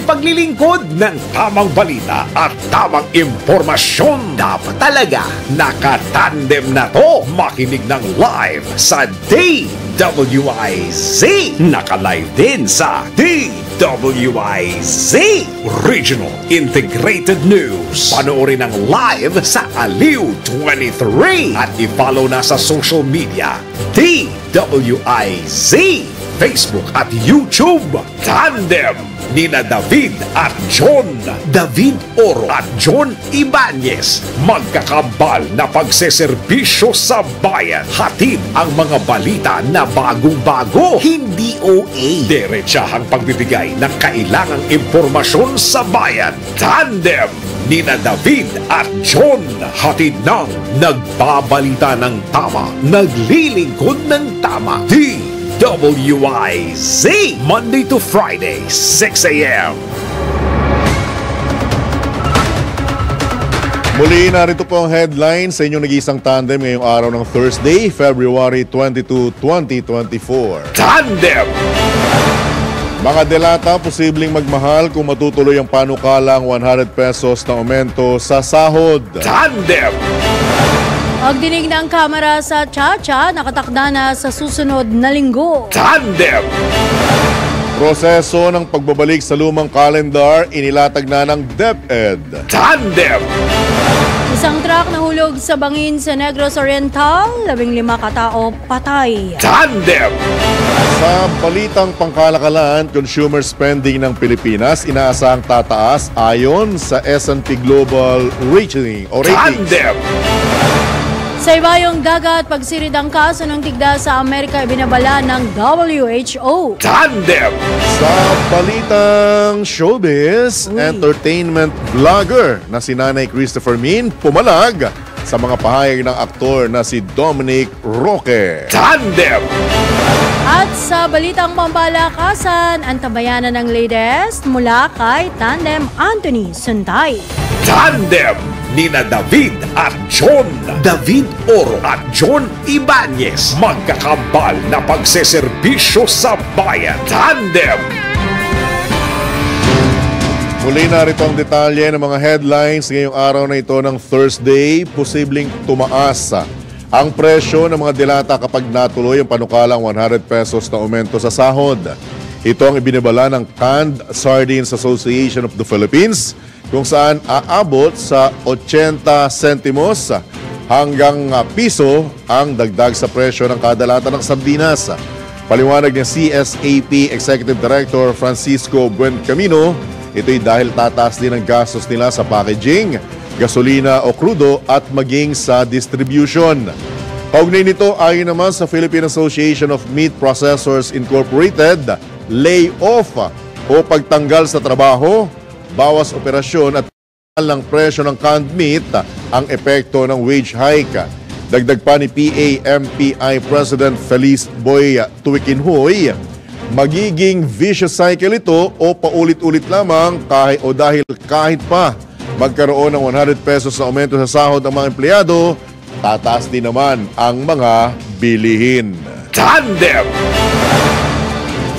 may paglilingkod ng tamang balita at tamang impormasyon. Dapat talaga nakatandem na to. Makinig ng live sa DWIZ. Naka-live din sa DWIZ Regional Integrated News. Panoorin ang live sa Aliw 23 at i-follow na sa social media DWIZ, Facebook at YouTube. Tandem nina David at John. David Oro at John Ibanez, magkakambal na pagseserbisyo sa bayan. Hatid ang mga balita na bagong-bago, hindi OA. Diretsahang pagbibigay ng kailangang impormasyon sa bayan. Tandem nina David at John, hatid ng nagbabalita ng tama, naglilingkod ng tama. DWIZ, Monday to Friday, 6 a.m. Muli, narito po ang headline sa inyong nag-iisang tandem ngayong araw ng Thursday, February 22, 2024. Tandem! Mga delata posibleng magmahal kung matutuloy ang panukalang 100 pesos na aumento sa sahod. Tandem! Pagdinig ng Kamara sa Chacha, nakatakda na sa susunod na linggo. Tandem! Proseso ng pagbabalik sa lumang kalendar, inilatag na ng DepEd. Tandem! Isang truck nahulog sa bangin sa Negros Oriental, 15 katao patay. Tandem! Sa balitang pangkalakalan, consumer spending ng Pilipinas inaasahang tataas ayon sa S&P Global Rating o Ratings. Tandem! Sa ibayong dagat, pagsirid ang kaso ng tigda sa Amerika ibinabala ng WHO. Tandem! Sa balitang showbiz, entertainment vlogger na si Nanay Christopher Min pumalag sa mga pahayag ng aktor na si Dominic Roque. Tandem! At sa balitang pambalakasan, ang tabayanan ng latest mula kay Tandem Anthony Suntay. Tandem! Nina David at John. David Oro at John Ibanez, magkakambal na pagseserbisyo sa bayan. Tandem! Muli narito ang detalye ng mga headlines ngayong araw na ito ng Thursday. Posibleng tumaas ang presyo ng mga delata kapag natuloy ang panukalang 100 pesos na aumento sa sahod. Ito ang ibinabala ng Canned Sardines Association of the Philippines, kung saan aabot sa 80 sentimos hanggang piso ang dagdag sa presyo ng kada lata ng sardinas. Paliwanag ng CSAP Executive Director Francisco Buencamino, ito'y dahil tataas din ang gastos nila sa packaging, gasolina o krudo at maging sa distribution. Kaugnay nito, ayon naman sa Philippine Association of Meat Processors Incorporated, lay-off o pagtanggal sa trabaho, bawas operasyon at ng presyo ng canned meat ang epekto ng wage hike. Dagdag pa ni PAMPI President Feliz Boy Tuikinhoy, magiging vicious cycle ito o paulit-ulit lamang dahil kahit pa magkaroon ng 100 pesos na aumento sa sahod ng mga empleyado, tataas din naman ang mga bilihin. Tandem!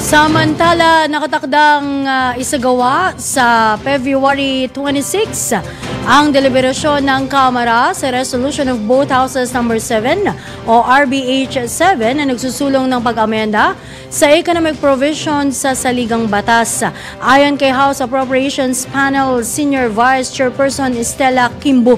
Samantala, nakatakdang isagawa sa February 26 ang deliberasyon ng Kamara sa Resolution of Both Houses No. 7 o RBH 7 na nagsusulong ng pag-amenda sa economic provision sa saligang batas. Ayon kay House Appropriations Panel Senior Vice Chairperson Estela Kimbo,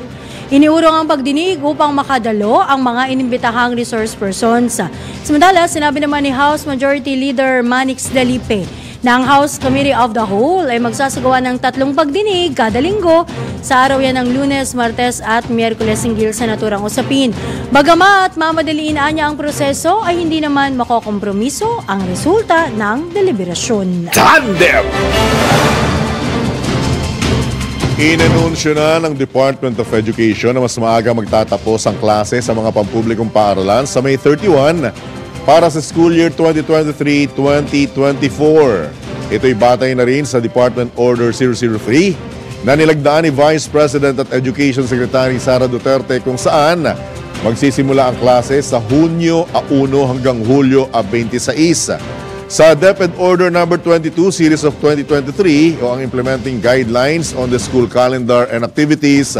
iniurong ang pagdinig upang makadalo ang mga inimbitahang resource persons. Samantala, sinabi naman ni House Majority Leader Manix Dalipe na ang House Committee of the Whole ay magsasagawa ng 3 pagdinig kada linggo sa araw yan ng Lunes, Martes at Miyerkules hinggil sa naturang usapin. Bagamat mamadaliin niya ang proseso, ay hindi naman makokompromiso ang resulta ng deliberasyon. Tandem! Inanunsyo na ng Department of Education na mas maaga magtatapos ang klase sa mga pampublikong paaralan sa May 31 para sa school year 2023-2024. Ito'y batay na rin sa Department Order 003 na nilagdaan ni Vice President at Education Secretary Sara Duterte, kung saan magsisimula ang klase sa Hunyo 1 hanggang Hulyo 26. Sa DepEd Order Number 22, Series of 2023, o ang Implementing Guidelines on the School Calendar and Activities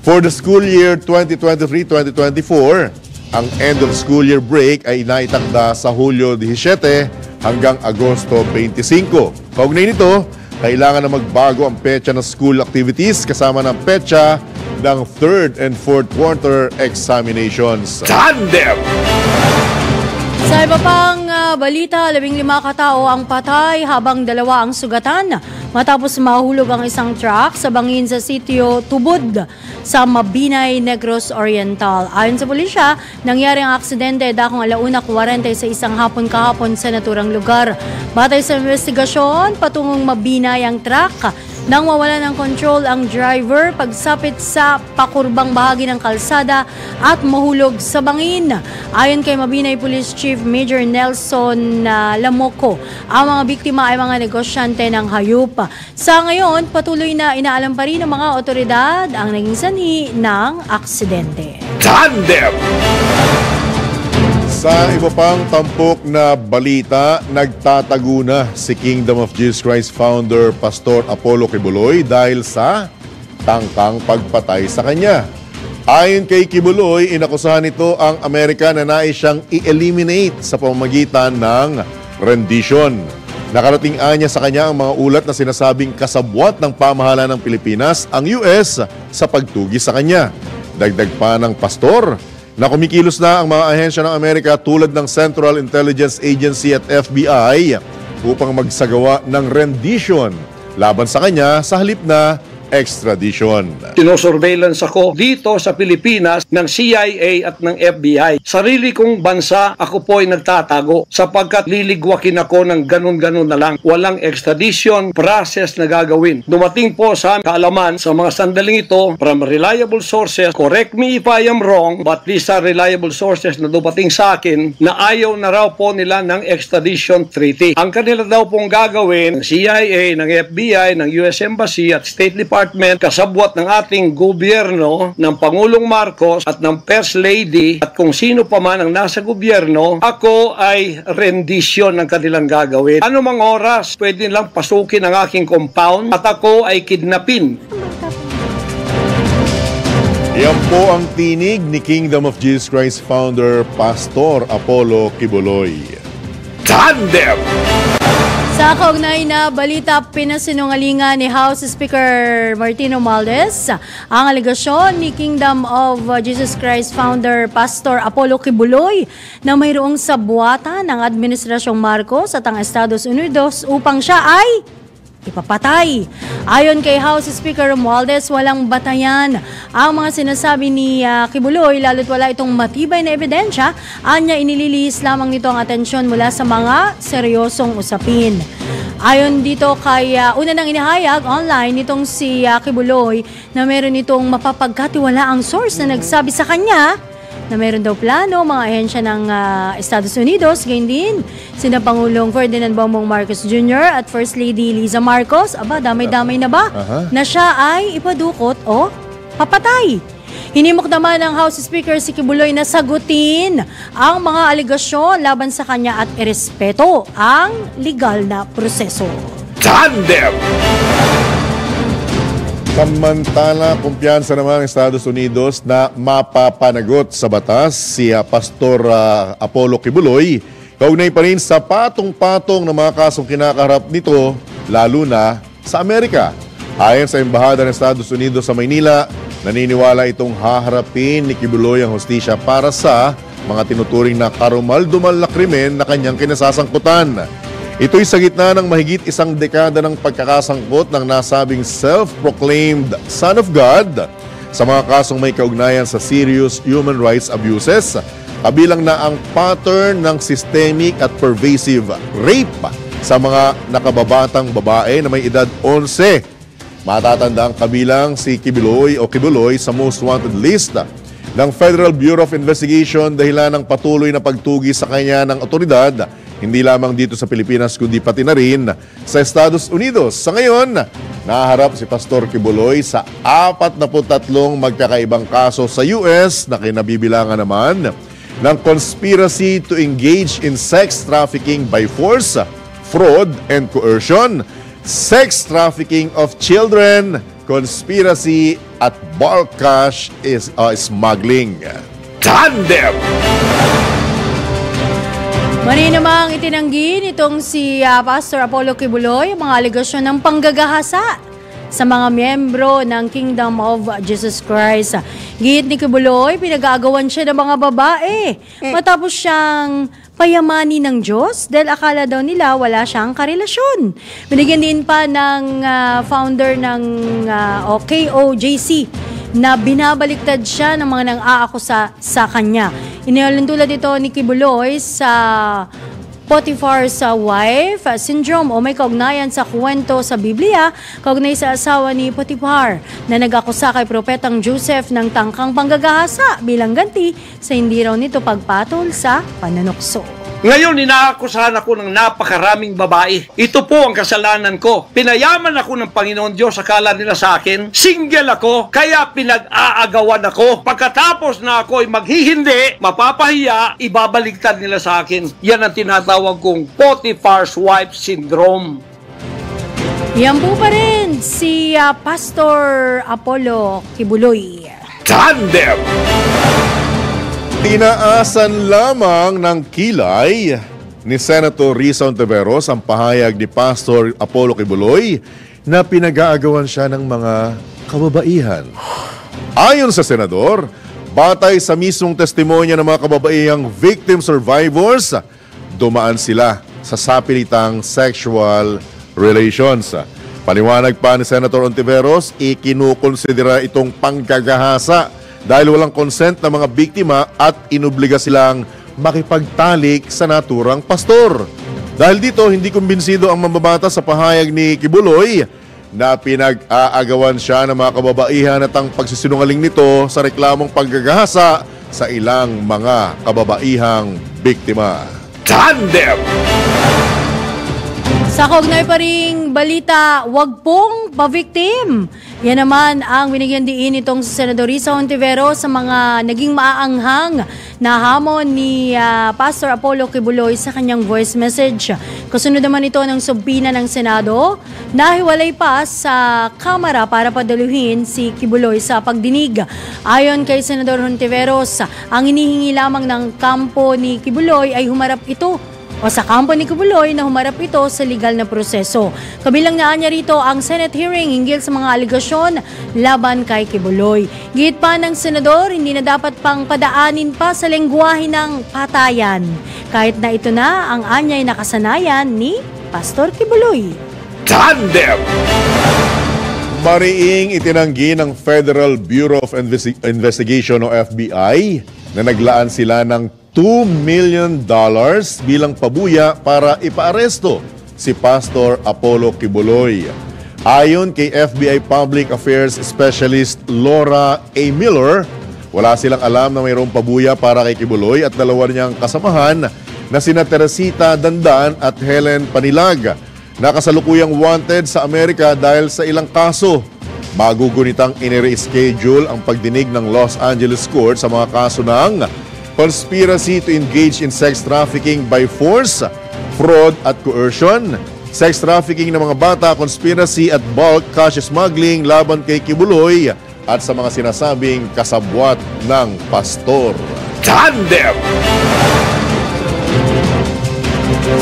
for the school year 2023-2024, ang end of school year break ay inaitakda sa Hulyo 17 hanggang Agosto 25. Kaugnay nito, kailangan na magbago ang petsa ng school activities kasama ng petsa ng 3rd and 4th quarter examinations. Tandem! Sa iba pang balita, 15 katao ang patay habang 2 ang sugatan matapos mahulog ang isang truck sa bangin sa sitio Tubod sa Mabinay, Negros Oriental. Ayon sa pulisya, nangyari ang aksidente dakong 1:40 sa isang hapon kahapon sa naturang lugar. Batay sa investigasyon, patungong Mabinay ang truck nang mawala ng control ang driver pagsapit sa pakurbang bahagi ng kalsada at mahulog sa bangin. Ayon kay Mabinay Police Chief Major Nelson Lamoco, ang mga biktima ay mga negosyante ng hayop. Sa ngayon, patuloy na inaalam pa rin ng mga otoridad ang naging sanhi ng aksidente. Tandem! Sa iba pang tampok na balita, nagtatago na si Kingdom of Jesus Christ founder Pastor Apollo Kibuloy dahil sa tangkang pagpatay sa kanya. Ayon kay Kibuloy, inakusahan nito ang Amerika na nais siyang i-eliminate sa pamamagitan ng rendition. Nakarating anya sa kanya ang mga ulat na sinasabing kasabwat ng pamahalaan ng Pilipinas ang US sa pagtugi sa kanya. Dagdag pa ng pastor na kumikilos na ang mga ahensya ng Amerika tulad ng Central Intelligence Agency at FBI upang magsagawa ng rendition laban sa kanya sa halip na extradition. Tinosurveillance ako dito sa Pilipinas ng CIA at ng FBI. Sarili kong bansa, ako po ay nagtatago sapagkat liligwakin ako ng ganun-ganun na lang. Walang extradition process na gagawin. Dumating po sa kaalaman sa mga sandaling ito from reliable sources. Correct me if I am wrong, but these are reliable sources na dumating sa akin na ayaw na raw po nila ng extradition treaty. Ang kanila daw pong gagawin ng CIA, ng FBI, ng US Embassy at State Department kasabwat ng ating gobyerno, ng Pangulong Marcos at ng First Lady at kung sino pa man ang nasa gobyerno, ako ay rendition ng kanilang gagawin. Anumang oras, pwede lang pasukin ang aking compound at ako ay kidnapin. Yan po ang tinig ni Kingdom of Jesus Christ founder Pastor Apollo Kibuloy. Tandem! Sa kaugnay na balita, pinasinungalingan ni House Speaker Martin Romualdez ang alegasyon ni Kingdom of Jesus Christ founder Pastor Apollo Kibuloy na mayroong sabwatan ng Administrasyong Marcos at ang Estados Unidos upang siya ay ipapatay. Ayon kay House Speaker Romualdez, walang batayan ang mga sinasabi ni Kibuloy, lalo't wala itong matibay na ebidensya. Anya, inililihis lamang nito ang atensyon mula sa mga seryosong usapin. Ayon dito kay una nang inihayag online nitong si Kibuloy na meron itong mapapagkatiwalaang source na nagsabi sa kanya na meron daw plano mga ahensya ng Estados Unidos, gayon din sina Pangulong Ferdinand Bongbong Marcos Jr. at First Lady Liza Marcos, aba damay-damay na ba, na siya ay ipadukot o papatay. Hinimok naman ng House Speaker si Kibuloy na sagutin ang mga alegasyon laban sa kanya at irespeto ang legal na proseso. Tandem! Samantala, kumpiyansa naman ng Estados Unidos na mapapanagot sa batas si Pastor Apollo Kibuloy. Kaugnay pa rin sa patong-patong na mga kasong kinakaharap nito, lalo na sa Amerika. Ayon sa Embahada ng Estados Unidos sa Maynila, naniniwala itong haharapin ni Kibuloy ang hustisya para sa mga tinuturing na karumal-dumal na krimen na kanyang kinasasangkutan. Ito'y sa gitna ng mahigit isang dekada ng pagkakasangkot ng nasabing self-proclaimed Son of God sa mga kasong may kaugnayan sa serious human rights abuses, kabilang na ang pattern ng systemic at pervasive rape sa mga nakababatang babae na may edad 11. Matatanda ang kabilang si Kibuloy sa most wanted list ng Federal Bureau of Investigation dahilan ng patuloy na pagtugi sa kanya ng otoridad, hindi lamang dito sa Pilipinas kundi pati na rin sa Estados Unidos. Sa ngayon, naharap si Pastor Kibuloy sa 43 magkakaibang kaso sa US na kinabibilangan naman ng conspiracy to engage in sex trafficking by force, fraud, and coercion, sex trafficking of children, conspiracy at bulk cash is smuggling. Tandem! Mani namang itinanggi nitong si Pastor Apollo Kibuloy ang mga alegasyon ng panggagahasa sa mga miyembro ng Kingdom of Jesus Christ. Gihit ni Kibuloy, pinag-aagawan siya ng mga babae matapos siyang payamani ng Diyos dahil akala daw nila wala siyang karelasyon. Binigyan din pa ng founder ng KOJC na binabaliktad siya ng mga nang-aakusa sa kanya. Inihalintulad ito ni Kibuloy sa Potiphar's wife syndrome o may kaugnayan sa kwento sa Biblia kaugnay sa asawa ni Potiphar na nag-akusa kay Propetang Joseph ng tangkang panggagahasa bilang ganti sa hindi raw nito pagpatol sa pananukso. Ngayon, inaakusahan ako ng napakaraming babae. Ito po ang kasalanan ko. Pinayaman ako ng Panginoon Diyos, akala nila sa akin. Single ako, kaya pinag-aagawan ako. Pagkatapos na ako ay maghihindi, mapapahiya, ibabaligtad nila sa akin. Yan ang tinatawag kong Potiphar's wife syndrome. Yan po pa rin si Pastor Apollo Kibuloy. Tandem! Tinaasan lamang ng kilay ni Senator Risa Ontiveros ang pahayag ni Pastor Apollo Kibuloy na pinag-aagawan siya ng mga kababaihan. Ayon sa senador, batay sa mismong testimonya ng mga kababaihang victim survivors, dumaan sila sa sapilitang sexual relations. Paniwanag pa ni Senator Ontiveros, ikinukonsidera itong panggagahasa dahil walang consent ng mga biktima at inobliga silang makipagtalik sa naturang pastor. Dahil dito, hindi kumbinsido ang mambabata sa pahayag ni Kibuloy na pinag-aagawan siya ng mga kababaihan at ang pagsisinungaling nito sa reklamong panggagahasa sa ilang mga kababaihang biktima. Tandem! Sa kaugnay pa ring balita, wag pong pa-victim. Yan naman ang binigyan diin itong si Senador Risa Ontiveros sa mga naging maaanghang na hamon ni Pastor Apollo Kibuloy sa kanyang voice message. Kasunod naman ito ng subpina ng Senado, nahiwalay pa sa Kamara para padaluhin si Kibuloy sa pagdinig. Ayon kay Senador Ontiveros, ang hinihingi lamang ng kampo ni Kibuloy ay humarap ito o sa kampo ni Kibuloy na humarap ito sa legal na proseso. Kabilang na niya rito ang Senate hearing hinggil sa mga aligasyon laban kay Kibuloy. Gihit pa ng senador, hindi na dapat pang padaanin pa sa lengguwahe ng patayan. Kahit na ito na ang anyay nakasanayan ni Pastor Kibuloy. Tandem! Mariing itinanggi ng Federal Bureau of Investigation o FBI na naglaan sila ng $2 million bilang pabuya para ipaaresto si Pastor Apollo Kibuloy. Ayon kay FBI Public Affairs Specialist Laura A. Miller, wala silang alam na mayroong pabuya para kay Kibuloy at dalawa niyang kasamahan na sina Teresita Dandan at Helen Panilag na kasalukuyang wanted sa Amerika dahil sa ilang kaso. Magugunitang ine-reschedule ang pagdinig ng Los Angeles Court sa mga kaso ng conspiracy to engage in sex trafficking by force, fraud at coercion, sex trafficking ng mga bata, conspiracy at bulk cash smuggling laban kay Kibuloy at sa mga sinasabing kasabwat ng pastor. Tandem!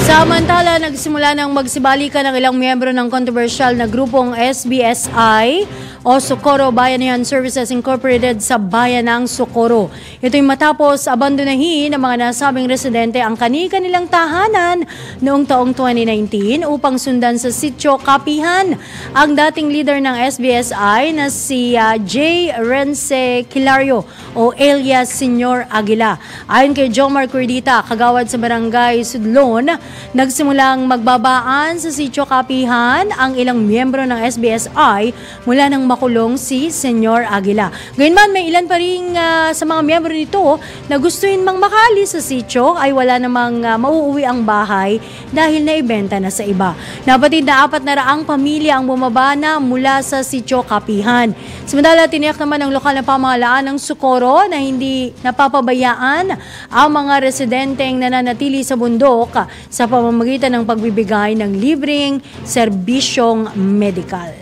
Samantala, nagsimula ng magsibalikan ng ilang miyembro ng kontrobersyal na grupong SBSI o Socorro Bayanihan Services Incorporated sa Bayan ng Socorro. Ito'y matapos abandonahin ng mga nasabing residente ang kani-kanilang tahanan noong taong 2019 upang sundan sa Sitio Kapihan ang dating leader ng SBSI na si J. Rense Kilario o alias Senyor Aguila. Ayon kay Jomar Cordita, kagawad sa Barangay Sudlon, nagsimulang magbabaan sa Sitio Kapihan ang ilang miyembro ng SBSI mula nang makulong si Senyor Aguila. Gayunman, may ilan pa rin sa mga miyembro nito na gustuin mang makali sa sitio ay wala namang mauuwi ang bahay dahil naibenta na sa iba. Napatid na 400 pamilya ang bumaba na mula sa Sitio Kapihan. Samantala, tiniyak naman ng lokal na pamahalaan ng Socorro na hindi napapabayaan ang mga residenteng nananatili sa bundok sa pamamagitan ng pagbibigay ng libreng serbisyong medikal.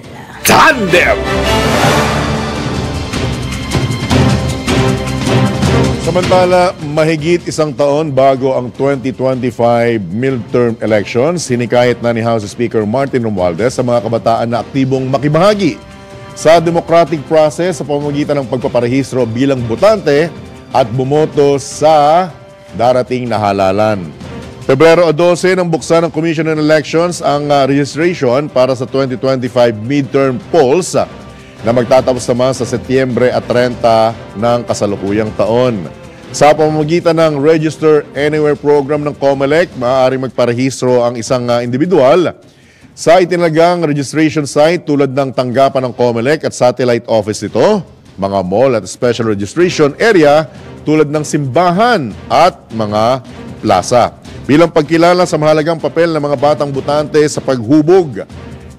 Tandem! Samantala, mahigit isang taon bago ang 2025 midterm elections, hinikayat na ni House Speaker Martin Romualdez sa mga kabataan na aktibong makibahagi sa democratic process sa pamamagitan ng pagpaparehistro bilang botante at bumoto sa darating na halalan. Pebrero 12 nang buksan ng Commission on Elections ang registration para sa 2025 midterm polls na magtatapos naman sa Setyembre at 30 ng kasalukuyang taon. Sa pamamagitan ng Register Anywhere program ng COMELEC, maaaring magparehistro ang isang individual sa itinalagang registration site tulad ng tanggapan ng COMELEC at satellite office nito, mga mall at special registration area tulad ng simbahan at mga plaza. Bilang pagkilala sa mahalagang papel ng mga batang botante sa paghubog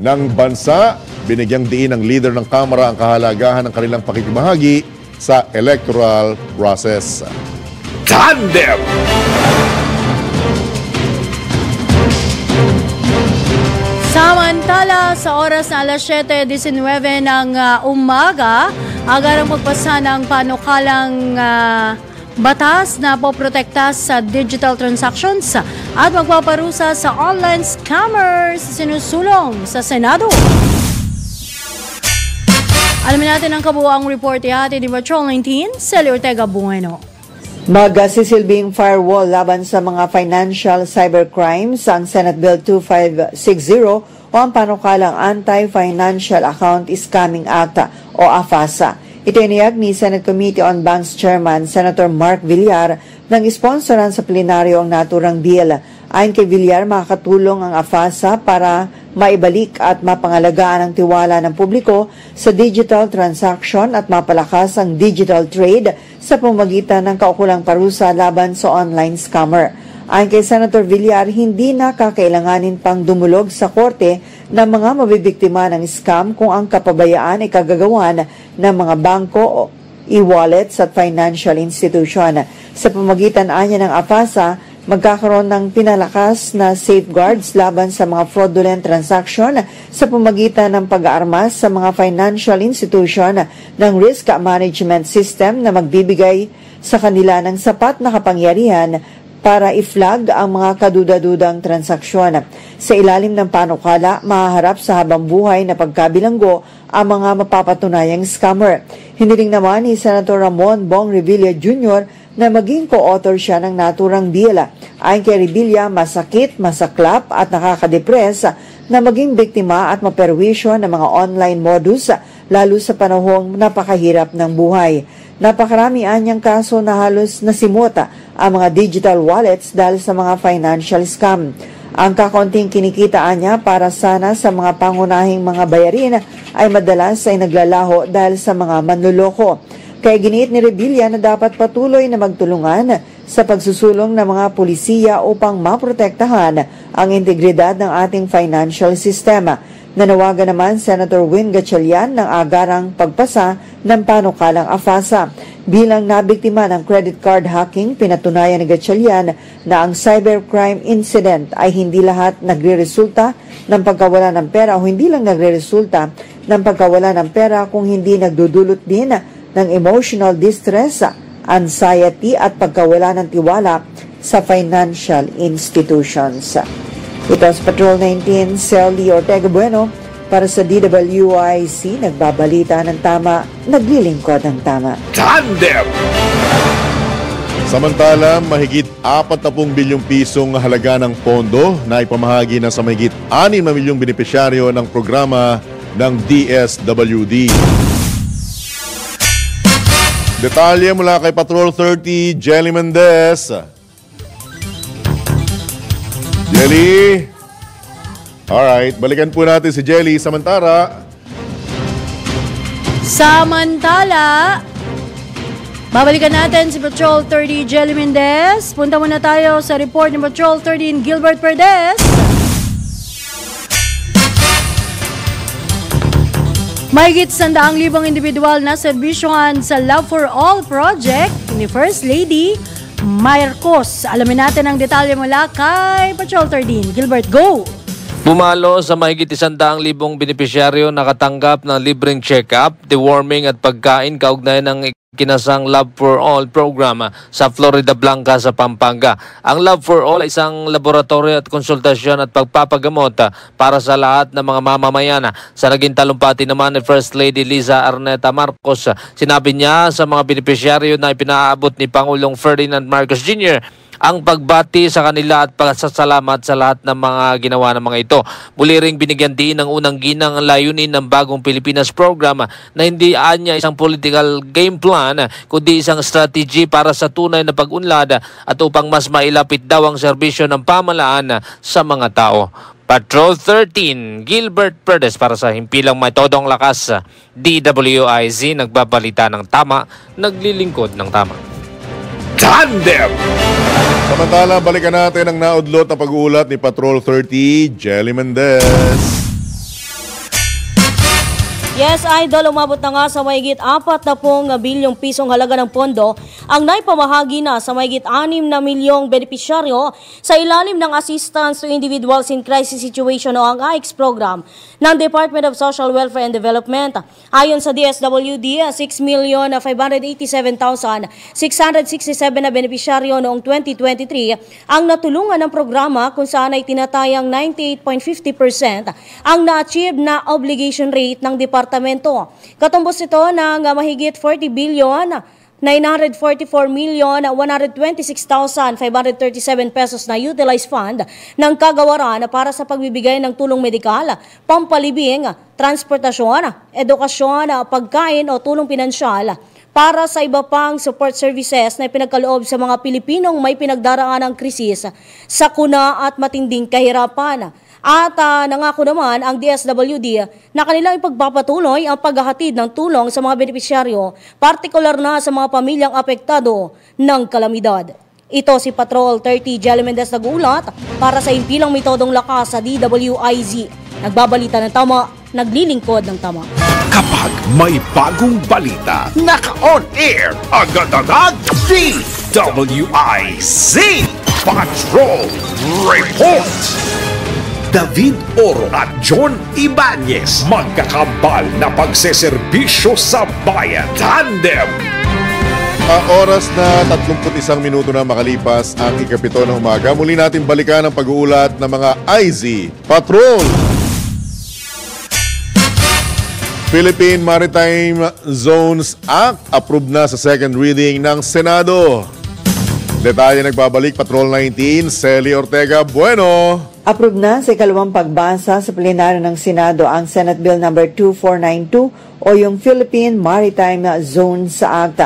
ng bansa, binigyang diin ng leader ng Kamara ang kahalagahan ng kanilang pakikibahagi sa electoral process. Tandem! Samantala, sa oras na alas 7:19 ng umaga, agarang magpasa ng panukalang batas na poprotekta sa digital transactions at magpaparusa sa online scammers sinusulong sa Senado. Alamin natin ang kabuuang report ni Patrol 19, Celi Ortega Bueno. Magsisilbing firewall laban sa mga financial cybercrimes ang Senate Bill 2560 o ang panukalang Anti-Financial Account Scamming Act o AFASA. Itiniyag ni Senate Committee on Banks Chairman Senator Mark Villar nang isponsoran sa plenaryo ang naturang bill. Ayon kay Villar, makakatulong ang AFASA para maibalik at mapangalagaan ang tiwala ng publiko sa digital transaction at mapalakas ang digital trade sa pamamagitan ng kaukulang parusa laban sa online scammer. Ayon kay Senator Villar, hindi na kakailanganin pang dumulog sa korte ng mga mabibiktima ng scam kung ang kapabayaan ay kagagawan ng mga bangko, e-wallets at financial institution. Sa pamamagitan anya ng AFASA, magkakaroon ng pinalakas na safeguards laban sa mga fraudulent transaction sa pamamagitan ng pag-aarmas sa mga financial institution ng risk management system na magbibigay sa kanila ng sapat na kapangyarihan para i-flag ang mga kadudadudang transaksyon. Sa ilalim ng panukala, mahaharap sa habang buhay na pagkabilanggo ang mga mapapatunayang scammer. Hiniling naman ni Senator Ramon Bong Revilla Jr. na maging co-author siya ng naturang bill. Ayon kay Revilla, masakit, masaklap at nakakadepress na maging biktima at maperwisyo ng mga online modus lalo sa panahong napakahirap ng buhay. Napakarami anyang kaso na halos nasimota ang mga digital wallets dahil sa mga financial scam. Ang kakaunting kinikitaan niya para sana sa mga pangunahing mga bayarin ay madalas ay naglalaho dahil sa mga manluloko. Kaya giniit ni Revilla na dapat patuloy na magtulungan sa pagsusulong ng mga pulisiya upang maprotektahan ang integridad ng ating financial system. Nanawagan naman Senator Win Gatchalian ng agarang pagpasa ng panukalang AFASA. Bilang nabiktima ng credit card hacking, pinatunayan ni Gatchalian na ang cybercrime incident ay hindi lahat nagre-resulta ng pagkawala ng pera o hindi lang nagre-resulta ng pagkawala ng pera kung hindi nagdudulot din ng emotional distress, anxiety at pagkawala ng tiwala sa financial institutions. Ito sa Patrol 19, Celi Ortega Bueno para sa DWIC, nagbabalita ng tama, naglilingkod ng tama. Tandem! Samantala, mahigit 40 bilyong pisong halaga ng pondo na ipamahagi na sa mahigit 6 na milyong benepisyaryo ng programa ng DSWD. Detalye mula kay Patrol 30, Jelly Mendez. Jelly. Alright, balikan po natin si Jelly. Samantala, babalikan natin si Patrol 30 Jelly Mendez. Punta muna tayo sa report ni Patrol 13 Gilbert Perdes. Mahigit 100,000 individual na serbisyohan sa Love for All project ni First Lady Marcos. Alamin natin ang detalye mula kay Patrol 13. Gilbert, go! Pumalo sa mahigit 100,000 benepisyaryo nakatanggap ng libreng check-up, deworming at pagkain kaugnay ng kinasang Love for All program sa Florida Blanca sa Pampanga. Ang Love for All ay isang laboratorio at konsultasyon at pagpapagamot para sa lahat ng mga mamamayan. Sa naging talumpati naman ni First Lady Liza Arneta Marcos, sinabi niya sa mga benepisyaryo na ipinaabot ni Pangulong Ferdinand Marcos Jr. ang pagbati sa kanila at pasasalamat sa lahat ng mga ginawa ng mga ito. Muli ring binigyan din ng unang ginang ang layunin ng bagong Pilipinas program na hindi anya isang political game plan kundi isang strategy para sa tunay na pag-unlad at upang mas mailapit daw ang serbisyo ng pamahalaan sa mga tao. Patrol 13, Gilbert Perdes para sa Himpilang May Todong Lakas, DWIZ, nagbabalita ng tama, naglilingkod ng tama. Tandem! samantala, balikan natin ang naudlot na pag-uulat ni Patrol 30, Jelly Mendez. Yes, Idol, umabot na nga sa mahigit 40 bilyong pisong halaga ng pondo ang naipamahagi na sa mahigit 6 na milyong benepisyaryo sa ilalim ng Assistance to Individuals in Crisis Situation o ang AICS program ng Department of Social Welfare and Development. Ayon sa DSWD, 6,587,667 na benepisyaryo noong 2023 ang natulungan ng programa kung saan ay tinatayang 98.50% ang na-achieve na obligation rate ng departamento. Katumbos ito ng mahigit 40 billion 944,126,537 pesos na utilized fund ng kagawaran para sa pagbibigay ng tulong medikal, pampalibing, transportasyon, edukasyon, pagkain o tulong pinansyal para sa iba pang support services na pinagkaloob sa mga Pilipinong may pinagdaraan ng krisis, sakuna at matinding kahirapan. At nangako naman ang DSWD na kanilang ipagpapatuloy ang paghahatid ng tulong sa mga benepisyaryo, partikular na sa mga pamilyang apektado ng kalamidad. Ito si Patrol 30 Jelly Mendez nag-uulat para sa Himpilang May Todong Lakas sa DWIZ. Nagbabalita ng tama, naglilingkod ng tama. Kapag may bagong balita, naka-on air, agad-agad, DWIZ Patrol Report. David Oro at John Ibanez, magkakambal na pagseserbisyo sa bayan. Tandem! Oras na 31 minuto na makalipas ang ikapito ng umaga. Muli natin balikan ang pag-uulat ng mga IZ Patrol. Philippine Maritime Zones Act approved na sa second reading ng Senado. Detalye nagbabalik Patrol 19, Celi Ortega Bueno. Approved na sa ikalawang pagbasa sa plenaryo ng Senado ang Senate Bill No. 2492 o yung Philippine Maritime Zones Act.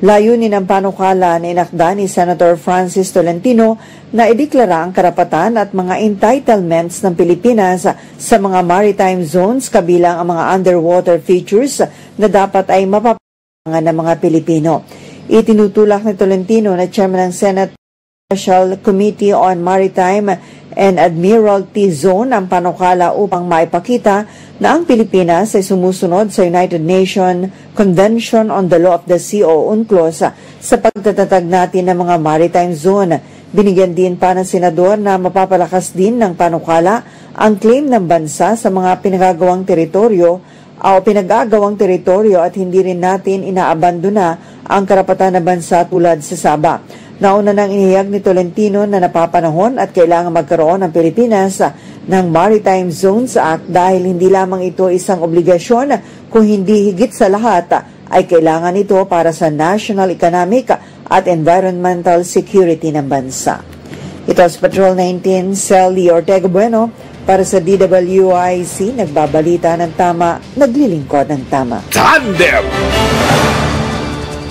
Layunin ng panukala na inakda ni Senator Francis Tolentino na ideklara ang karapatan at mga entitlements ng Pilipinas sa mga maritime zones kabilang ang mga underwater features na dapat ay mapapangan ng mga Pilipino. Itinutulak ni Tolentino na chairman ng Senate Special Committee on Maritime and Admiralty Zone ang panukala upang maipakita na ang Pilipinas ay sumusunod sa United Nations Convention on the Law of the Sea o UNCLOS sa pagtatatag natin ng mga maritime zone. Binigyan din pa ng senador na mapapalakas din ng panukala ang claim ng bansa sa mga pinagagawang teritoryo at hindi rin natin inaabandona ang karapatan ng bansa tulad sa Sabah. Nauna nang inihayag ni Tolentino na napapanahon at kailangan magkaroon ng Pilipinas ng Maritime Zones Act dahil hindi lamang ito isang obligasyon kung hindi higit sa lahat ay kailangan ito para sa national economic at environmental security ng bansa. Ito sa Patrol 19, Celi Ortega Bueno para sa DWIZ, nagbabalita ng tama, naglilingkod ng tama. Tandem!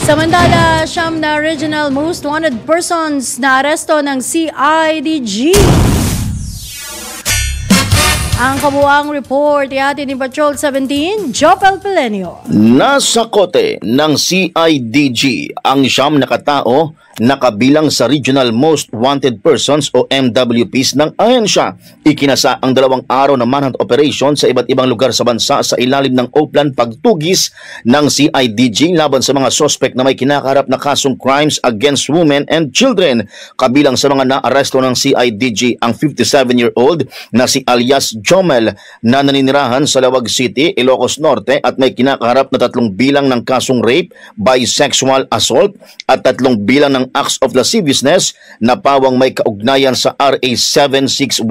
Samantala, siyam na regional most wanted persons na aresto ng CIDG. Ang kabuang report ihatid ni Patrol 17, Jopel Pelenio. Nasa kote ng CIDG ang siyam na katao na kabilang sa Regional Most Wanted Persons o MWPs ng ahensya. Ikinasa ang 2 araw na manhunt operation sa iba't ibang lugar sa bansa sa ilalim ng Oplan pagtugis ng CIDG laban sa mga suspect na may kinakaharap na kasong crimes against women and children. Kabilang sa mga naaresto ng CIDG ang 57-year-old na si alias Jomel na naninirahan sa Lawag City, Ilocos Norte at may kinakaharap na 3 bilang ng kasong rape, bisexual assault at 3 bilang ng acts of lasciviousness na pawang may kaugnayan sa RA 7610.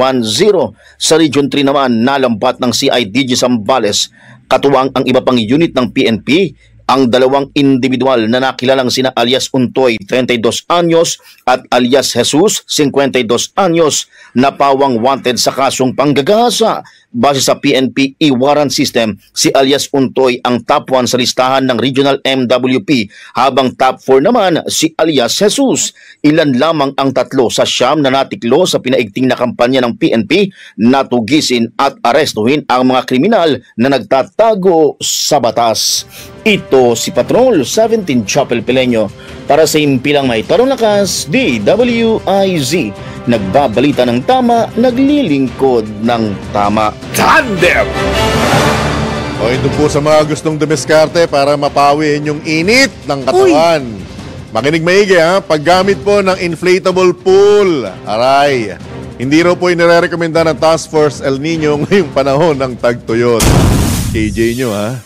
Sa Region 3 naman, nalampat ng CIDG Zambales katuwang ang iba pang unit ng PNP ang 2 individual na nakilalang sina alias Untoy, 32 anyos at alias Jesus, 52 anyos na pawang wanted sa kasong panggagahasa. Base sa PNP e-warrant system, si alias Untoy ang top 1 sa listahan ng Regional MWP habang top 4 naman si alias Jesus. Ilan lamang ang 3 sa siyam na natiklo sa pinaigting na kampanya ng PNP na tugisin at arestuhin ang mga kriminal na nagtatago sa batas. Ito si Patrol 17 Chapel Pelenyo para sa impilang may tarong lakas, DWIZ. Nagbabalita ng tama, naglilingkod ng tama. Tandem! O ito po sa mga gustong dumiskarte para mapawi inyong init ng katawan. Makinig maigi ha, paggamit po ng inflatable pool. Aray, hindi raw po inirekomenda ng Task Force El Nino ngayong panahon ng tagtuyot. KJ nyo ha.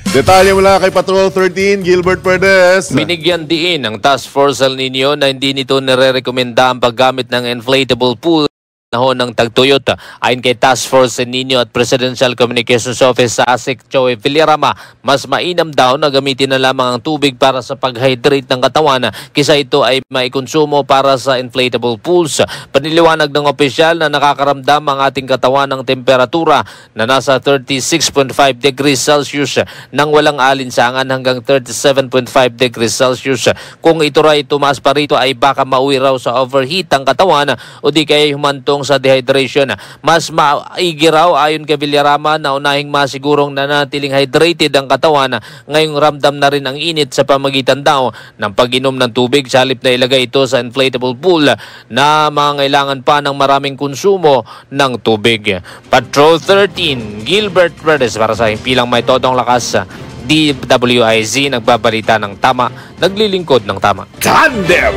Detalye mula kay Patrol 13, Gilbert Perdes. Binigyan diin ng Task Force El Nino na hindi nito nire-rekomenda ang paggamit ng inflatable pool panahon ng tagtuyot. Ayon kay Task Force El Nino at Presidential Communications Office sa ASIC, Joey Villarama, mas mainam daw na gamitin na lamang ang tubig para sa pag-hydrate ng katawan kisa ito ay maikonsumo para sa inflatable pools. Paniliwanag ng opisyal na nakakaramdam ang ating katawan ng temperatura na nasa 36.5 degrees Celsius nang walang alinsangan hanggang 37.5 degrees Celsius. Kung ito ray tumaas pa rito ay baka mauwi raw sa overheat ang katawan o di kaya humantong sa dehydration. Mas maigi raw ayon kay Villarama na unahing masigurong nanatiling hydrated ang katawan ngayong ramdam na rin ang init sa pamagitan daw ng pag-inom ng tubig sa halip na ilagay ito sa inflatable pool na mangailangan pa ng maraming konsumo ng tubig. Patrol 13, Gilbert Perez para sa himpilang may todong lakas. DWIZ nagbabalita ng tama, naglilingkod ng tama. Tandem!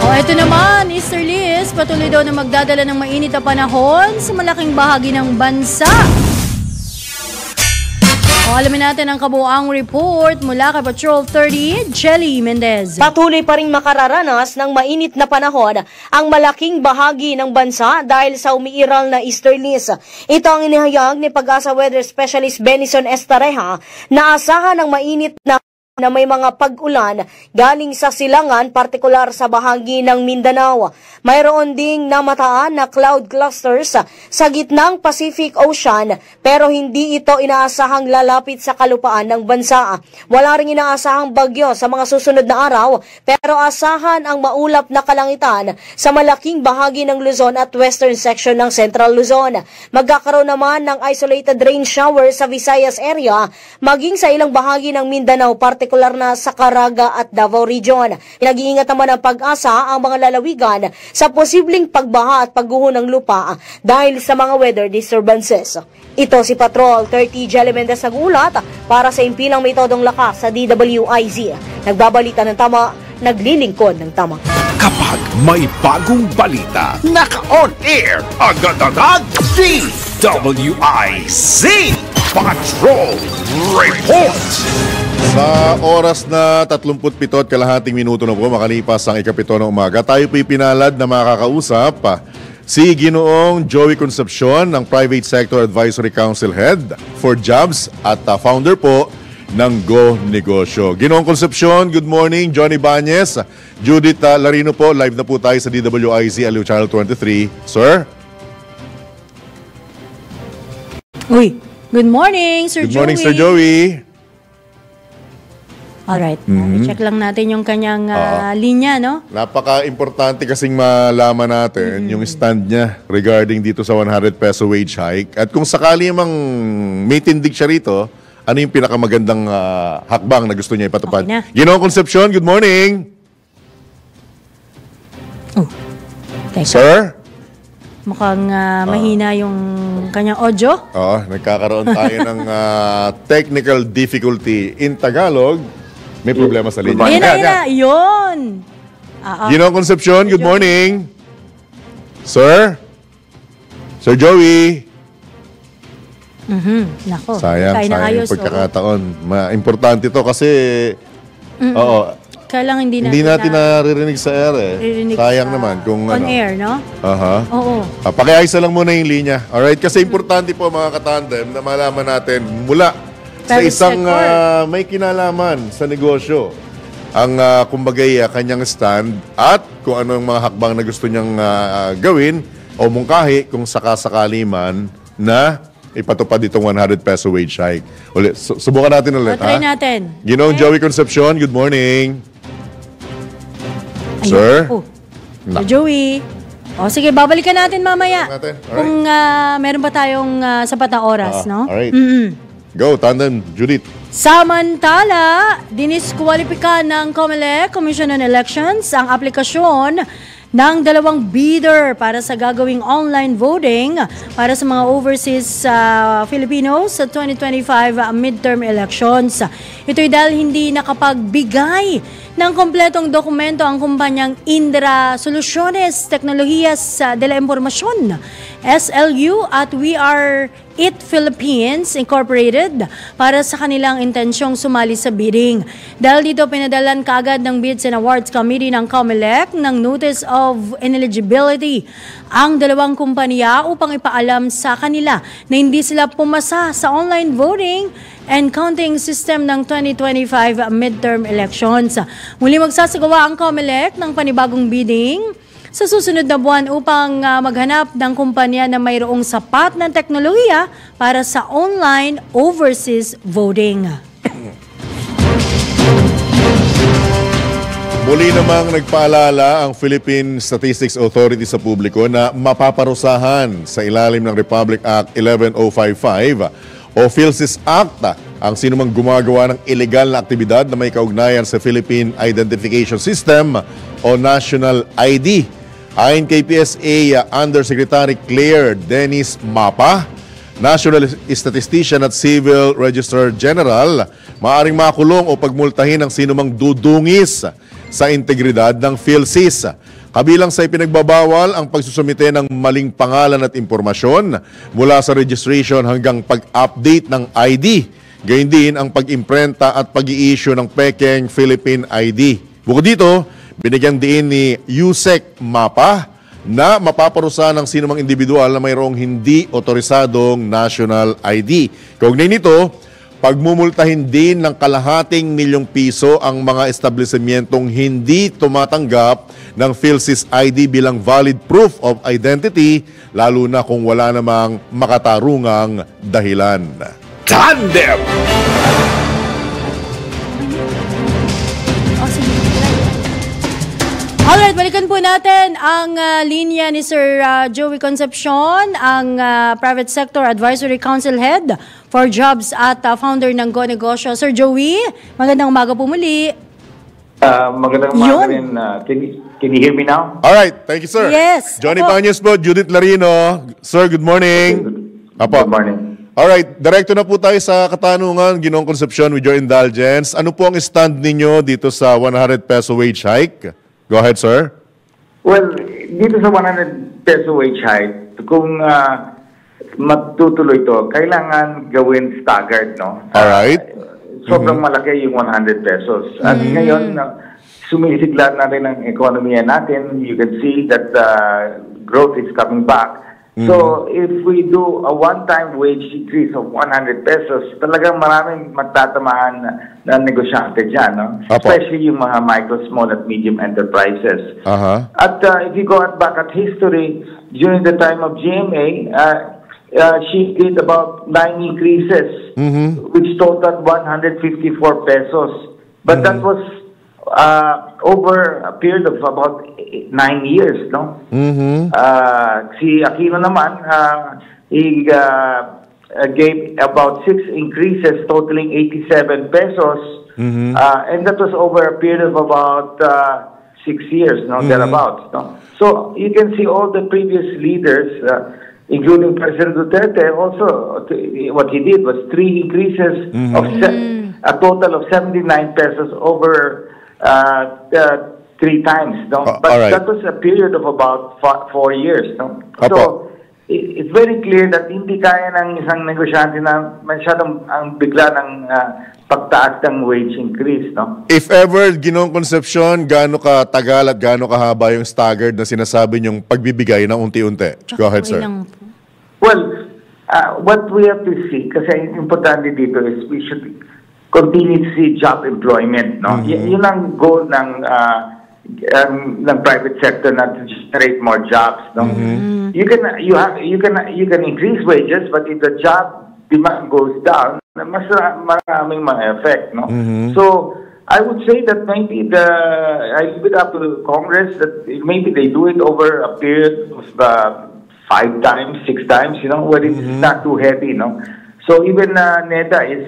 O ito naman, Easter Liz, patuloy daw na magdadala ng mainit na panahon sa malaking bahagi ng bansa. O alamin natin ang kabuuang report mula kay Patrol 30, Jelly Mendez. Patuloy pa rin makararanas ng mainit na panahon ang malaking bahagi ng bansa dahil sa umiiral na Easter Liz. Ito ang inihayag ni Pag-asa Weather Specialist Benison Estareja na asahan ng mainit na may mga pag-ulan galing sa silangan, partikular sa bahagi ng Mindanao. Mayroon ding namataan na cloud clusters sa gitnang Pacific Ocean pero hindi ito inaasahang lalapit sa kalupaan ng bansa. Wala ring inaasahang bagyo sa mga susunod na araw pero asahan ang maulap na kalangitan sa malaking bahagi ng Luzon at western section ng Central Luzon. Magkakaroon naman ng isolated rain shower sa Visayas area maging sa ilang bahagi ng Mindanao, partikular na sa Caraga at Davao Region. Pinag-iingat naman ng Pag-asa ang mga lalawigan sa posibleng pagbaha at pagguho ng lupa dahil sa mga weather disturbances. Ito si Patrol 30 Jelly Mendez nag-ulat para sa impilang may todong lakas sa DWIZ. Nagbabalita ng tama, naglilingkod ng tama. Kapag may bagong balita, naka-on air agad-agad DWIZ Patrol Report. Sa oras na 37 at kalahating minuto na po makalipas ang ikapito ng umaga, tayo po ipinalad na makakausap si Ginoong Joey Concepcion ng Private Sector Advisory Council Head for Jobs at founder po ng Go Negosyo. Ginoong Concepcion, good morning. Johnny Bañez, Judith Larino po, live na po tayo sa DWIZ Aliw Channel 23. Sir? Uy, good morning, Sir Joey. Good morning, Sir Joey. Alright. I-check lang natin yung kanyang linya, no? Napaka-importante kasing malaman natin yung stand niya regarding dito sa 100 peso wage hike. At kung sakali mang may tindig siya rito, ano yung pinakamagandang hakbang na gusto niya ipatupad? Okay na. Ginoong Concepcion, good morning! Teka. Sir? Mukhang mahina yung kanyang audio. Oo, nagkakaroon tayo ng technical difficulty in Tagalog. May problema sa linya. Ayun na. Yun. Ginoong Concepcion, good morning. Sir? Sir Joey? Nako. Sayang ayos, pagkakataon. Importante to kasi kaya lang hindi natin naririnig sa air eh. Sayang naman kung on air, no? Oo. Pakiayos lang muna yung linya. Alright? Kasi importante po mga katandem na malaman natin mula sa isang may kinalaman sa negosyo ang kumbagay kanyang stand at kung ano yung mga hakbang na gusto niyang gawin o mungkahi kung sakasakali man na ipatupad itong 100 peso wage hike. Subukan natin ulit. Try natin. Ginoong Joey Concepcion, good morning. Sir? Sir Joey. Sige, babalikan natin mamaya. Alright. Kung meron pa tayong sapat na oras, no? Alright. Go, tandem, Judith. Samantala, diniskwalipika ng COMELEC, Commission on Elections, ang aplikasyon ng 2 bidder para sa gagawing online voting para sa mga overseas Filipinos sa 2025 midterm elections. Ito'y dahil hindi nakapagbigay ng kompletong dokumento ang kumpanyang Indra Soluciones Tecnologías de la Información, SLU, at We Are It Philippines Incorporated para sa kanilang intensyong sumali sa bidding. Dahil dito, pinadalan kaagad ng Bids and Awards Committee ng COMELEC ng Notice of Ineligibility ang 2 kumpanya upang ipaalam sa kanila na hindi sila pumasa sa online voting and counting system ng 2025 midterm elections. Muli magsasagawa ang COMELEC ng panibagong bidding sa susunod na buwan upang maghanap ng kumpanya na mayroong sapat na teknolohiya para sa online overseas voting. Muli namang nagpaalala ang Philippine Statistics Authority sa publiko na mapaparusahan sa ilalim ng Republic Act 11055 o PhilSys Act ang sinumang gumagawa ng illegal na aktibidad na may kaugnayan sa Philippine Identification System o National ID. Ayon kay PSA Undersecretary Claire Dennis Mapa, National Statistician at Civil Registrar General, maaring makulong o pagmultahin ang sinumang dudungis sa integridad ng PhilSys. Kabilang sa ipinagbabawal ang pagsusumite ng maling pangalan at impormasyon mula sa registration hanggang pag-update ng ID. Gayun din ang pag-imprenta at pag-i-issue ng pekeng Philippine ID. Bukod dito, binigyan din ni USEC Mapa na mapaparusahan ng sinumang individual na mayroong hindi otorisadong national ID. Kaugnay nito, pagmumultahin din ng ₱250,000 ang mga establishmentong hindi tumatanggap ng PhilSys ID bilang valid proof of identity, lalo na kung wala namang makatarungang dahilan. Tandem! Alright, balikan po natin ang linya ni Sir Joey Concepcion, ang Private Sector Advisory Council Head for Jobs at founder ng Go Negosyo. Sir Joey, magandang umaga po muli. Magandang umaga rin. Can you hear me now? Alright, thank you, sir. Yes. Johnny Paños po, Judith Larino. Sir, good morning. Good morning. Alright, direkto na po tayo sa katanungan, Ginoong Concepcion, with your indulgence. Ano po ang stand ninyo dito sa 100 peso wage hike? Go ahead, sir. Well, dito sa 100 peso wage hike, kung matutuloy to, kailangan gawin staggered, no? Alright. Sobrang malaki yung 100 pesos. At ngayon, sumisigla na rin ang ekonomiya natin. You can see that growth is coming back. So, if we do a one-time wage increase of 100 pesos, talagang maraming magtatamaan na negosyante dyan, no? Especially yung mga micro, small, at medium enterprises. At if you go back at history, during the time of GMA, she did about 9 increases, which totaled 154 pesos But that was over a period of about 9 years, no? Si Aquino naman, he gave about 6 increases totaling 87 pesos, and that was over a period of about 6 years, no, thereabouts, no? So you can see all the previous leaders, including President Duterte, also what he did was 3 increases of a total of 79 pesos over 3 times, no? But that was a period of about 4 years, no? So it's very clear that hindi kaya ng isang negosyante na masyadong ang bigla ng pagtaas ng wage increase, no? If ever, Ginoong Concepcion, gaano katagal at gaano kahaba yung staggered na sinasabi niyong pagbibigay ng unti-unti? Go ahead, sir. Well, what we have to see, kasi importante dito is we should continue to see job employment, no? Yun ang goal ng private sector na to generate more jobs, no? You can increase wages, but if the job demand goes down, mas maraming ma-effect, no? So I would say that maybe I leave it up to the Congress that maybe they do it over a period of 5 times, 6 times, you know, where it's not too heavy, no? So even NEDA is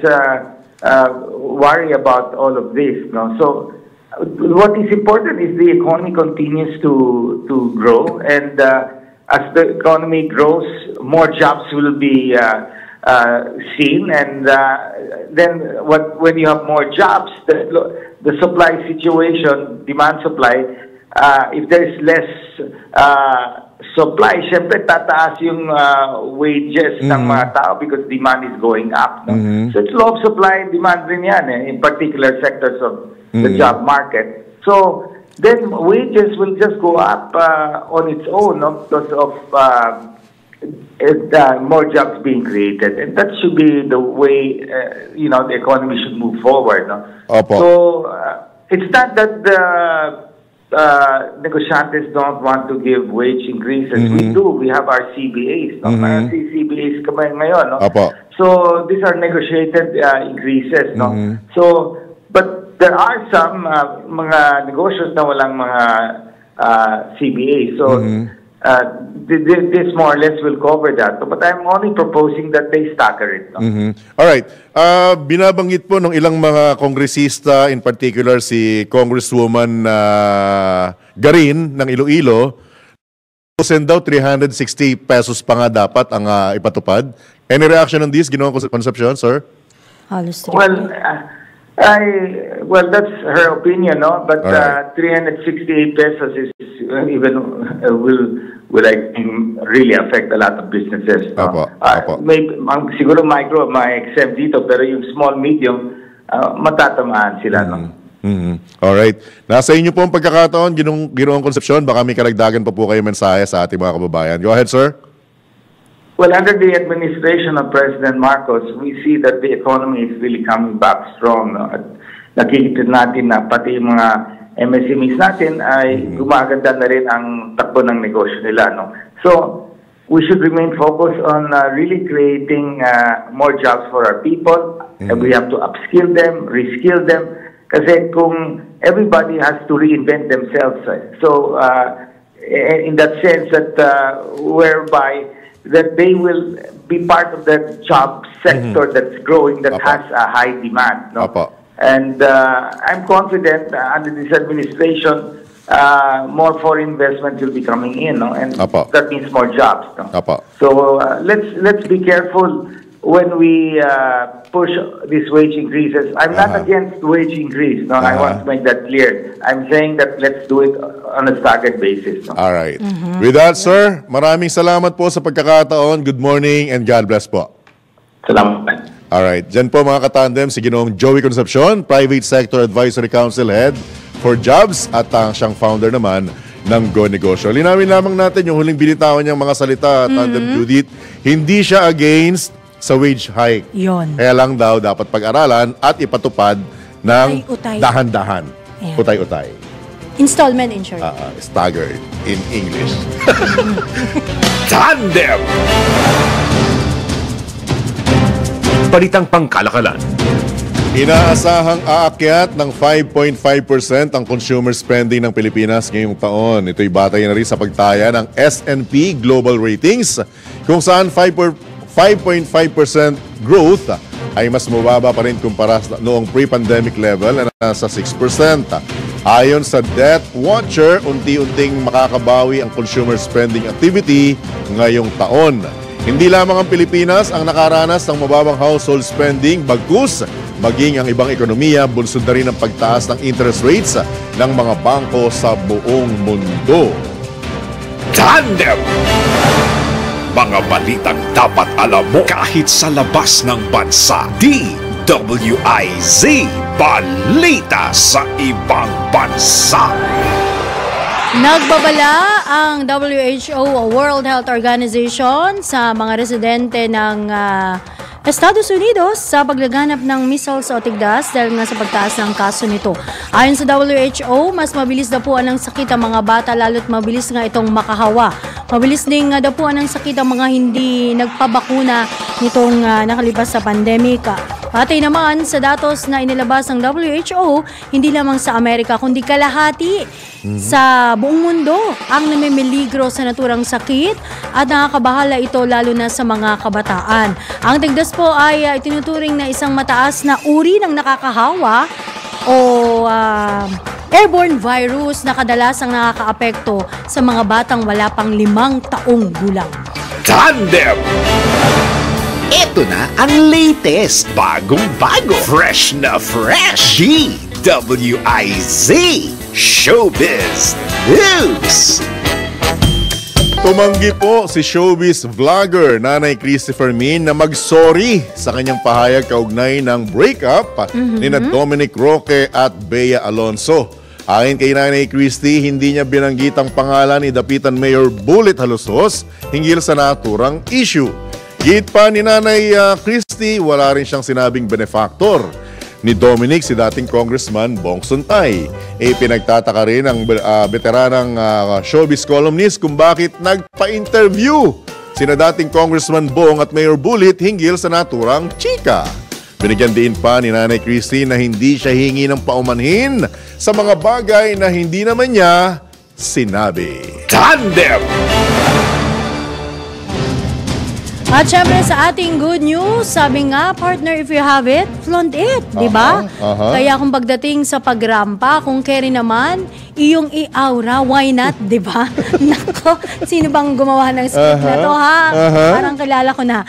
worried about all of this, no? So what is important is the economy continues to grow, and as the economy grows, more jobs will be seen, and then when you have more jobs, the supply situation, demand supply, if there is less supply, syempre tataas yung wages ng mga tao because demand is going up, no? So it's law of supply and demand rin yan, in particular sectors of the job market. So then wages will just go up on its own, no? Because of more jobs being created, and that should be the way you know, the economy should move forward, no? So it's not that the negosyantes don't want to give wage increases. We do. We have our CBAs, no? CBAs kami ngayon, no? So these are negotiated increases, no? So but there are some mga negosyo na walang mga CBA. So this more or less will cover that. But I'm only proposing that they stagger it. No? All right. Binabanggit po ng ilang mga kongresista, in particular si Congresswoman Garin ng Iloilo, send daw 360 pesos pa nga dapat ang ipatupad. Any reaction on this, Ginoong Concepcion, sir? Well, that's her opinion, no? But 368 pesos is even will I think really affect a lot of businesses. No? Maybe siguro micro ma-exempt dito, pero yung small medium matatamaan sila, no? Alright. Nasa inyo po ang pagkakataon, Ginoong Concepcion, baka may karagdagan pa po kayo mensahe sa ating mga kababayan. Go ahead, sir. Well, under the administration of President Marcos, we see that the economy is really coming back strong. No? At nakikita natin na pati yung mga MSMEs natin ay gumaganda na rin ang takbo ng negosyo nila. No? So, we should remain focused on really creating more jobs for our people. And we have to upskill them, reskill them. Kasi kung everybody has to reinvent themselves. So, in that sense that whereby that they will be part of the job sector that's growing, that has a high demand. No? And I'm confident under this administration, more foreign investment will be coming in, no? And that means more jobs. No? So let's be careful when we push these wage increases. I'm not against wage increase. No, I want to make that clear. I'm saying that let's do it on a staggered basis. No? All right. With that, sir, maraming salamat po sa pagkakataon. Good morning and God bless po. Salamat. All right. Diyan po mga katandem, si Ginoong Joey Concepcion, Private Sector Advisory Council Head for Jobs, at siyang founder naman ng Go Negosyo. Linawin lamang natin yung huling binitawan niyang mga salita, Tandem Judith. Hindi siya against sa wage hike. Yun. Kaya lang daw dapat pag-aralan at ipatupad ng dahan-dahan. Utay-utay. Installment insurance. Staggered in English. Tandem! Balitang pangkalakalan, Inaasahang aakyat ng 5.5% ang consumer spending ng Pilipinas ngayong taon. Ito'y batay na rin sa pagtaya ng S&P Global Ratings, kung saan 5.5% growth ay mas mababa pa rin kumpara noong pre-pandemic level na nasa 6%. Ayon sa Debt Watcher, unti-unting makakabawi ang consumer spending activity ngayong taon. Hindi lamang ang Pilipinas ang nakaranas ng mababang household spending, bagkus maging ang ibang ekonomiya bunsod na rin ang pagtaas ng interest rates ng mga bangko sa buong mundo. Tandem! Mga balitang dapat alam mo kahit sa labas ng bansa. DWIZ, balita sa ibang bansa. Nagbabala ang WHO o World Health Organization sa mga residente ng Estados Unidos sa paglaganap ng measles o tigdas dahil nga sa pagtaas ng kaso nito. Ayon sa WHO, mas mabilis dapuan ng sakit ang mga bata lalo't mabilis nga itong makahawa. Mabilis ding dapuan ng sakit ang mga hindi nagpabakuna nitong nakalipas sa pandemic. Patay naman sa datos na inilabas ng WHO, hindi lamang sa Amerika kundi kalahati sa buong mundo ang namimiligro sa naturang sakit at nakakabahala ito lalo na sa mga kabataan. Ang tigdas po ay itinuturing na isang mataas na uri ng nakakahawa o airborne virus na kadalasang nakakaapekto sa mga batang wala pang 5 taong gulang. Tandem! Ito na ang latest, bagong-bago, fresh na fresh, DWIZ Showbiz News. Tumanggi po si showbiz vlogger Nanay Christopher Min na mag-sorry sa kanyang pahayag kaugnay ng breakup ni na Dominic Roque at Bea Alonso. Ayon kay Nanay Christy, hindi niya binanggit ang pangalan ni Dapitan Mayor Bullet Halusos hinggil sa naturang issue. Git pa ni Nanay Christy, wala rin siyang sinabing benefactor ni Dominic si dating Congressman Bong Suntay. Pinagtataka rin ang veteranang showbiz columnist kung bakit nagpa-interview sina dating Congressman Bong at Mayor Bullet hinggil sa naturang chika. Binigyan din pa ni Nanay Christy na hindi siya hingi ng paumanhin sa mga bagay na hindi naman niya sinabi. Tandem! At syempre sa ating good news, sabi nga, partner, if you have it, flaunt it, di ba? Kaya kung pagdating sa pagrampa, kung carry naman, iyong i-aura, why not, di ba? Nako, sino bang gumawa ng script na to, ha? Parang kilala ko na.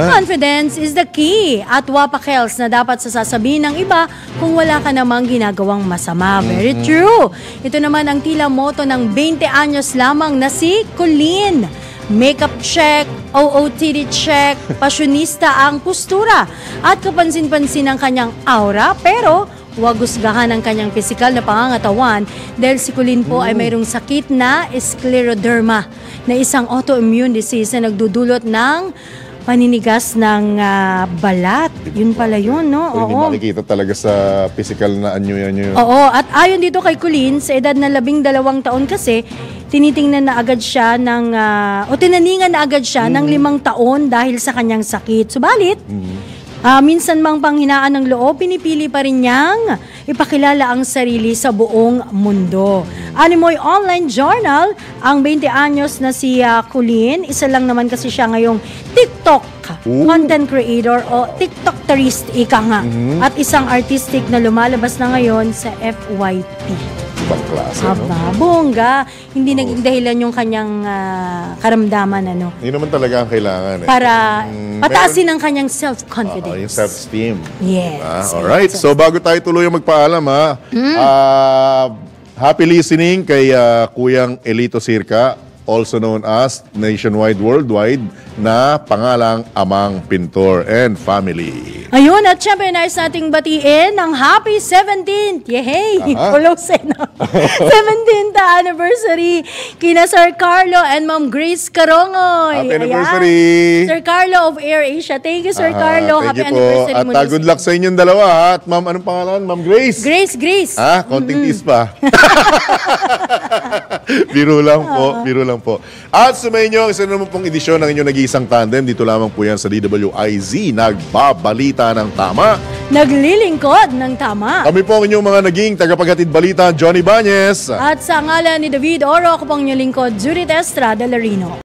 Confidence is the key at wapakels na dapat sasabihin ng iba kung wala ka namang ginagawang masama. Very true. Ito naman ang tila moto ng 20 anyos lamang na si Colleen. Makeup check, OOTD check, pasyonista ang postura at kapansin-pansin ang kanyang aura pero huwag husgahan ang kanyang pisikal na pangangatawan dahil si Colleen po ay mayroong sakit na scleroderma na isang autoimmune disease na nagdudulot ng paninigas ng balat. Yun pala yun, no? Hindi makikita talaga sa physical na anyo yan. Oo, at ayon dito kay Colleen, sa edad na 12 taon kasi, tinitingnan na agad siya ng, tinaningan na agad siya ng 5 taon dahil sa kanyang sakit. Subalit, minsan mang panghinaan ng loob, pinipili pa rin niyang ipakilala ang sarili sa buong mundo. Animoy Online Journal, ang 20 anyos na si Colleen, isa lang naman kasi siya ngayong TikTok content creator o TikTokterist, ika nga. At isang artistic na lumalabas na ngayon sa FYP. Ibang klase, Aba, bongga. Hindi naging dahilan yung kanyang karamdaman, ano. Hindi naman talaga ang kailangan. Para pataasin ang kanyang self-confidence. Yung self-esteem. Yes. Alright, so bago tayo tuloy magpaalam, happy listening kay Kuyang Elito Sirca, also known as Nationwide Worldwide, na pangalang Amang Pintor and Family. Ayun, at syempre nais nating batiin ng happy 17th! Yehey! Close na. 17th anniversary kina Sir Carlo and Ma'am Grace Carongoy. Happy anniversary! Sir Carlo of Air Asia. Thank you, Sir Carlo. Thank Happy you po. anniversary At good luck sa inyong dalawa. At Ma'am, anong pangalan? Ma'am Grace? Grace. Konting tease pa. Biro lang po. At sumainyo, isa naman pong edisyon ng inyong nag-iisang tandem. Dito lamang po yan sa DWIZ. Nagbabalita ng tama. Naglilingkod ng tama. Kami po ang inyong mga naging tagapaghatid balita, Johnny Bañez. At sa ngalan ni David Oro, ako pong inyong lingkod, Judith Estrada Larino.